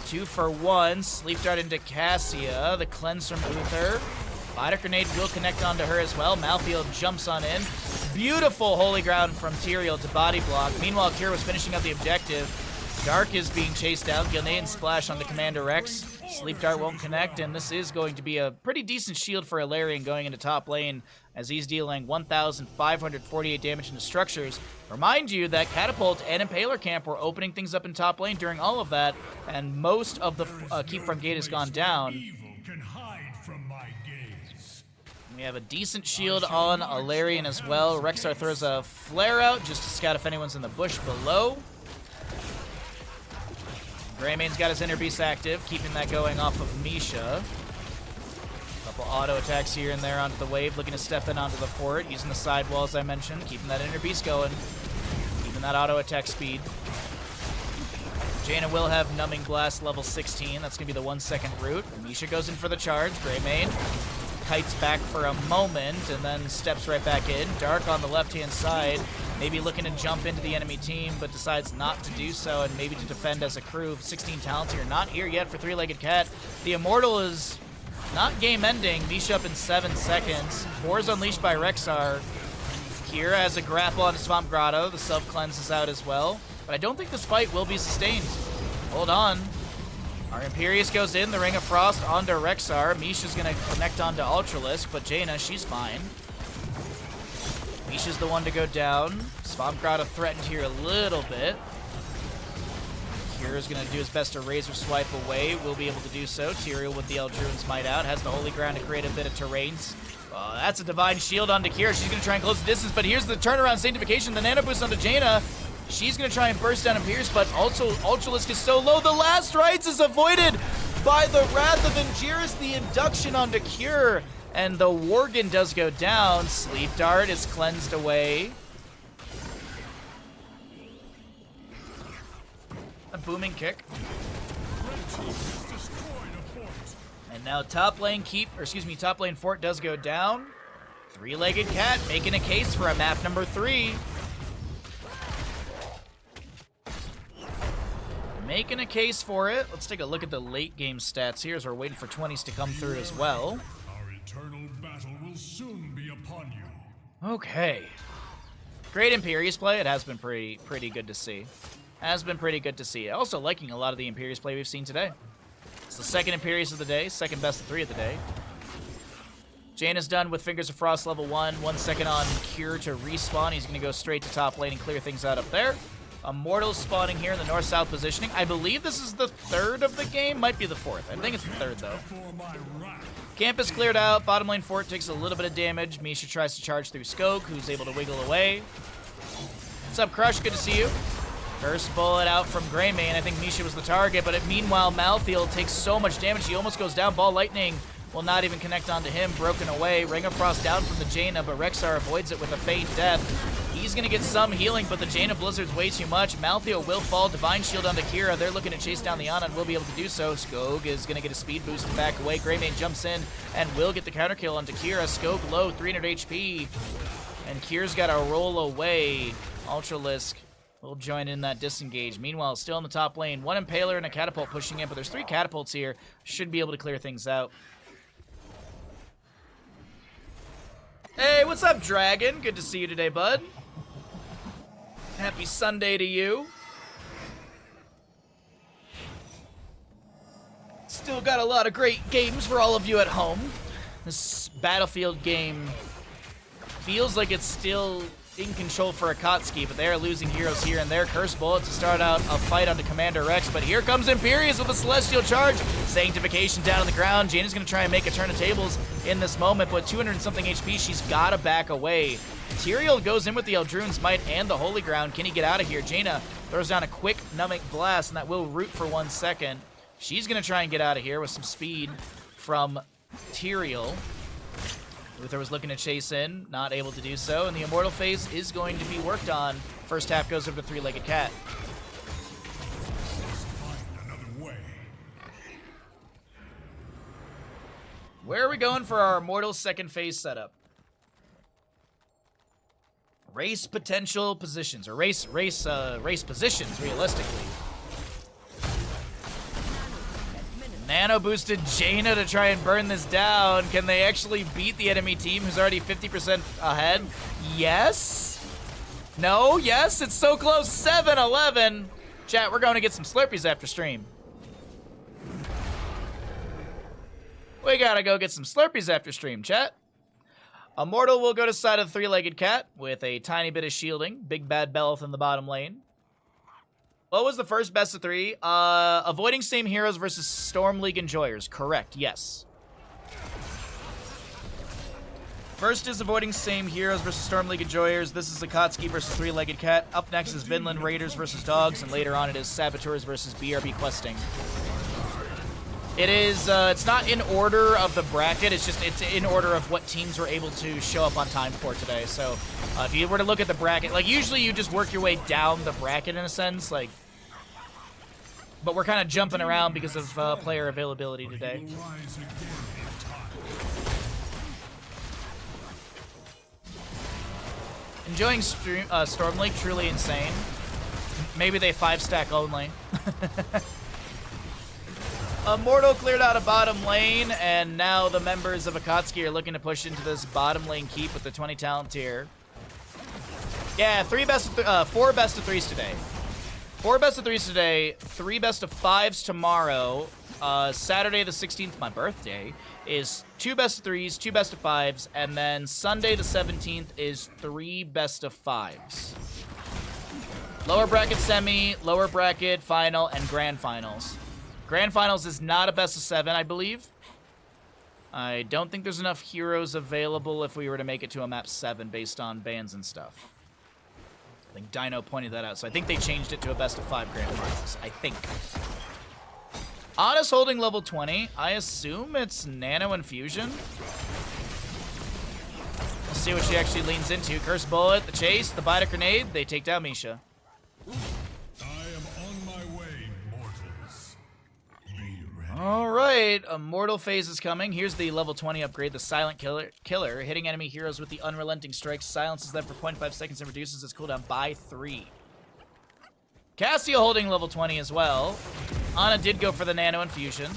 2 for 1. Sleep Dart into Cassia. The cleanse from Uther. Biter Grenade will connect onto her as well. Malthael jumps on in. Beautiful Holy Ground from Tyrael to body block. Meanwhile, Kira was finishing up the objective. Dark is being chased out. Gilnean and Splash onto Commander Rex. Sleep Dart won't connect, and this is going to be a pretty decent shield for Ilarion going into top lane as he's dealing 1,548 damage into structures. Remind you that Catapult and Impaler Camp were opening things up in top lane during all of that, and most of the keep from gate has gone down. Evil can hide from my gaze. We have a decent shield on Ilarion as well. Rexar throws a flare out just to scout if anyone's in the bush below. Greymane's got his Inner Beast active, keeping that going off of Misha. Couple auto attacks here and there onto the wave, looking to step in onto the fort, using the sidewall as I mentioned, keeping that Inner Beast going, keeping that auto attack speed. Jaina will have Numbing Blast level 16, that's going to be the 1 second route. Misha goes in for the charge, Greymane kites back for a moment and then steps right back in. Dark on the left-hand side, maybe looking to jump into the enemy team, but decides not to do so and maybe to defend as a crew. 16 talents here, not here yet for Three-Legged Cat. The Immortal is not game-ending. Misha up in 7 seconds. Boar's unleashed by Rexar. Kira has a grapple on Swamp Grotto. The self-cleanse is out as well. But I don't think this fight will be sustained. Hold on. Our Imperius goes in, the Ring of Frost onto Rexar. Misha's gonna connect onto Ultralisk, but Jaina, she's fine. Misha's the one to go down. Swamp Grotto threatened here a little bit. Kira's gonna do his best to Razor Swipe away. Will be able to do so. Tyrael with the Eldruin's Might out. Has the Holy Ground to create a bit of terrains. That's a Divine Shield onto Kira. She's gonna try and close the distance, but here's the turnaround Sanctification. The Nano Boost onto Jaina. She's going to try and burst down Imperius, but also Ultralisk is so low. The last rites is avoided by the Wrath of Angiris. The induction onto Cure, and the Worgen does go down. Sleep Dart is cleansed away. A booming kick. team has destroyed a fort. And now top lane top lane fort does go down. Three-legged cat making a case for a map number 3. Making a case for it. Let's take a look at the late game stats here as we're waiting for 20s to come through as well. Our eternal battle will soon be upon you. Okay. Great Imperius play. It has been pretty good to see. Has been pretty good to see. Also liking a lot of the Imperius play we've seen today. It's the second Imperius of the day, second best of 3 of the day. Jane is done with Fingers of Frost level 1. 1 second on Cure to respawn. He's going to go straight to top lane and clear things out up there. Immortals spawning here in the north-south positioning. I believe this is the 3rd of the game. Might be the 4th. I think it's the 3rd, though. Camp is cleared out. Bottom lane fort takes a little bit of damage. Misha tries to charge through Skog, who's able to wiggle away. What's up, Crush? Good to see you. First bullet out from Greymane. I think Misha was the target, but meanwhile, Malthael takes so much damage. He almost goes down. Ball Lightning will not even connect onto him. Broken away. Ring of Frost down from the Jaina, but Rexar avoids it with a feint death. He's going to get some healing, but the Jaina Blizzard's way too much. Malthael will fall. Divine Shield onto Kira. They're looking to chase down the Ana and will be able to do so. Skog is going to get a speed boost and back away. Greymane jumps in and will get the counter kill onto Kira. Skog low, 300 HP. And Kira's got to roll away. Ultralisk will join in that disengage. Meanwhile, still in the top lane. 1 Impaler and a Catapult pushing in, but there's 3 Catapults here. Should be able to clear things out. Hey, what's up, Dragon? Good to see you today, bud. Happy Sunday to you. Still got a lot of great games for all of you at home. This Battlefield game feels like it's still in control for Akatsuki, but they are losing heroes here and there. Curse Bullet to start out a fight onto Commander Rex, but here comes Imperius with a Celestial Charge. Sanctification down on the ground. Jaina's going to try and make a turn of tables in this moment, but 200-something HP, she's got to back away. Tyrael goes in with the Eldrune's Might and the Holy Ground. Can he get out of here? Jaina throws down a quick Numbing Blast, and that will root for 1 second. She's going to try and get out of here with some speed from Tyrael. Luther was looking to chase in, not able to do so, and the Immortal phase is going to be worked on. First half goes over to Three-Legged Cat. Where are we going for our Immortal second phase setup? Race potential positions, or race positions, realistically. Nano boosted Jaina to try and burn this down. Can they actually beat the enemy team who's already 50% ahead? Yes? No? Yes? It's so close. 7-11. Chat, we're going to get some Slurpees after stream. We gotta go get some Slurpees after stream, chat. Immortal will go to side of the Three-Legged Cat with a tiny bit of shielding. Big Bad Belth in the bottom lane. What was the first best of 3? Avoiding same heroes versus Storm League Enjoyers. Correct, yes. First is avoiding same heroes versus Storm League Enjoyers. This is Akatsuki versus Three-Legged Cat. Up next is Vinland Raiders versus Dogs, and later on it is Saboteurs versus BRB Questing. It is, it's not in order of the bracket, it's in order of what teams were able to show up on time for today. So, if you were to look at the bracket, like, usually you just work your way down the bracket in a sense, like, but we're kind of jumping around because of player availability today. Enjoying Storm League, truly insane. Maybe they 5-stack only. Immortal cleared out a bottom lane, and now the members of Akatsuki are looking to push into this bottom lane keep with the 20 talent tier. Yeah, 4 best of 3s today. 4 best of 3s today, 3 best of 5s tomorrow. Saturday the 16th, my birthday, is 2 best of 3s, 2 best of 5s, and then Sunday the 17th is 3 best of 5s. Lower bracket semi, lower bracket final, and grand finals. Grand finals is not a best of 7, I believe. I don't think there's enough heroes available if we were to make it to a map 7 based on bans and stuff. I think Dino pointed that out, so I think they changed it to a best of 5 grand finals. I think. Ana's holding level 20. I assume it's Nano Infusion. We'll see what she actually leans into. Curse Bullet, the chase, the Bite of Grenade. They take down Misha. I am on my way, mortals. Be All right, Immortal phase is coming. Here's the level 20 upgrade, the Silent Killer. Hitting enemy heroes with the Unrelenting Strike silences them for 0.5 seconds and reduces its cooldown by 3. Cassio holding level 20 as well. Ana did go for the Nano Infusion.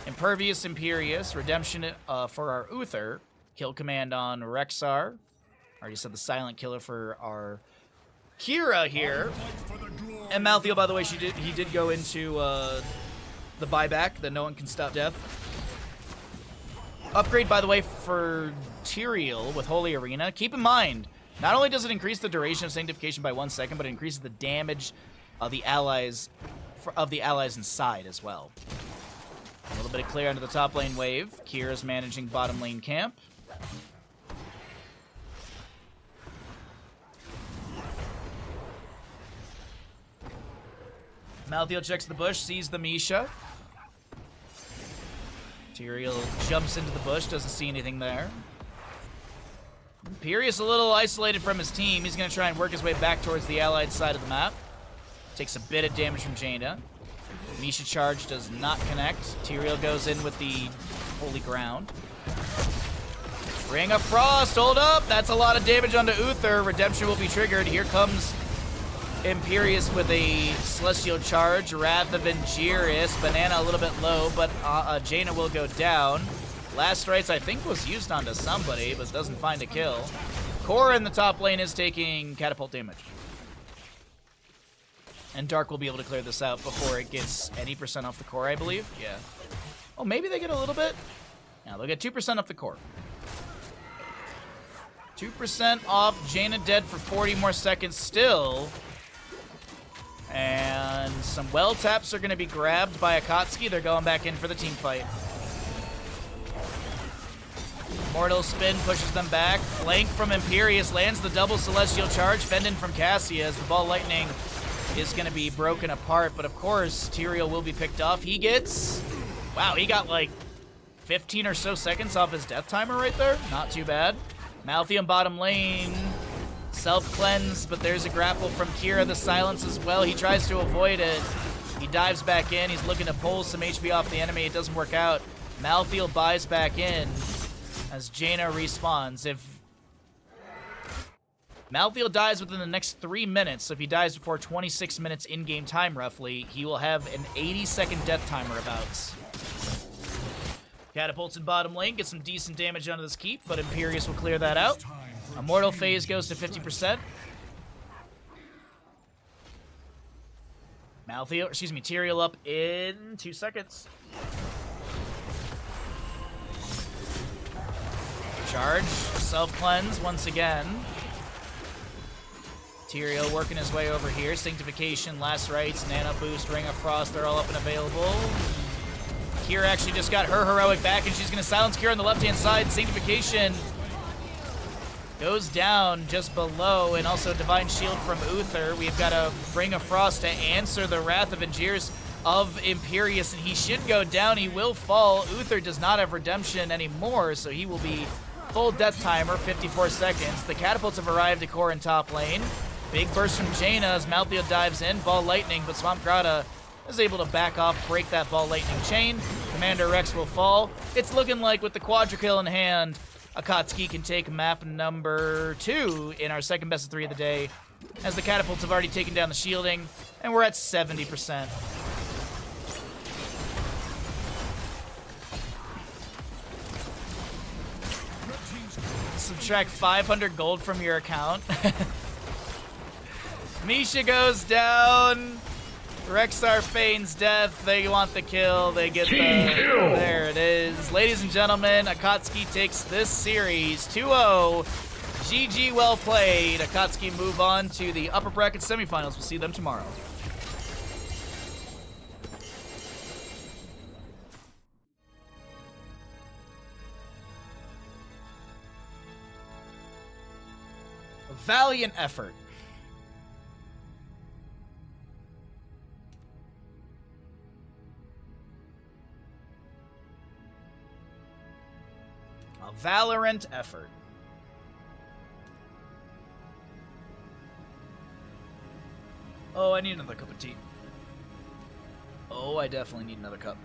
Impervious Imperious, Redemption for our Uther. Kill command on Rexar. Already said the Silent Killer for our Kira here. And Malthael, by the way, he did go into the buyback, that no one can stop death. Upgrade, by the way, for Tyrael with Holy Arena. Keep in mind, not only does it increase the duration of Sanctification by 1 second, but it increases the damage of the allies inside as well. A little bit of clear under the top lane wave. Kira's managing bottom lane camp. Malthael checks the bush, sees the Misha. Tyrael jumps into the bush, doesn't see anything there. Imperious a little isolated from his team. He's going to try and work his way back towards the allied side of the map. Takes a bit of damage from Jaina. Misha charge does not connect. Tyrael goes in with the Holy Ground. Ring of Frost, hold up! That's a lot of damage onto Uther. Redemption will be triggered. Here comes Imperious with a Celestial Charge. Wrath of Injurious. Banana a little bit low, but Jaina will go down. Last Rites, I think, was used onto somebody, but doesn't find a kill. Korra in the top lane is taking catapult damage. And Dark will be able to clear this out before it gets any percent off the core, I believe. Yeah. Oh, maybe they get a little bit? Now they'll get 2% off the core. 2% off. Jaina dead for 40 more seconds still. And some well taps are going to be grabbed by Akatsuki. They're going back in for the team fight. Mortal Spin pushes them back. Flank from Imperious lands the double Celestial Charge. Fend in from Cassia as the Ball Lightning is going to be broken apart. But of course, Tyrael will be picked off. He gets... Wow, he got like 15 or so seconds off his death timer right there. Not too bad. Malthael bottom lane. Self-cleanse, but there's a grapple from Kira. The silence as well. He tries to avoid it. He dives back in. He's looking to pull some HP off the enemy. It doesn't work out. Malthael buys back in as Jaina respawns. If Malthael dies within the next 3 minutes, so if he dies before 26 minutes in-game time roughly, he will have an 80-second death timer about. Catapults in bottom lane, get some decent damage onto this keep, but Imperious will clear that out. Immortal phase goes to 50%. Tyrael up in 2 seconds. Charge, self-cleanse once again. Tyrael working his way over here. Sanctification, Last Rites, Nano Boost, Ring of Frost, they're all up and available. Kira actually just got her heroic back, and she's going to silence Kira on the left-hand side. Sanctification goes down just below, and also Divine Shield from Uther. We've got a Ring of Frost to answer the Wrath of Injurious of Imperious, and he should go down. He will fall. Uther does not have Redemption anymore, so he will be full death timer, 54 seconds. The catapults have arrived at core in top lane. Big burst from Jaina as Malthael dives in. Ball Lightning, but Swamp Grata is able to back off, break that Ball Lightning chain. Commander Rex will fall. It's looking like with the Quadra kill in hand, Akatsuki can take map number 2 in our second best of 3 of the day, as the catapults have already taken down the shielding, and we're at 70%. Subtract 500 gold from your account. Misha goes down. Rexar feigns death. They want the kill. They get the... There it is. Ladies and gentlemen, Akatsuki takes this series 2-0. GG, well played. Akatsuki move on to the upper bracket semifinals. We'll see them tomorrow. A valiant effort. A Valorant effort. Oh, I need another cup of tea. Oh, I definitely need another cup.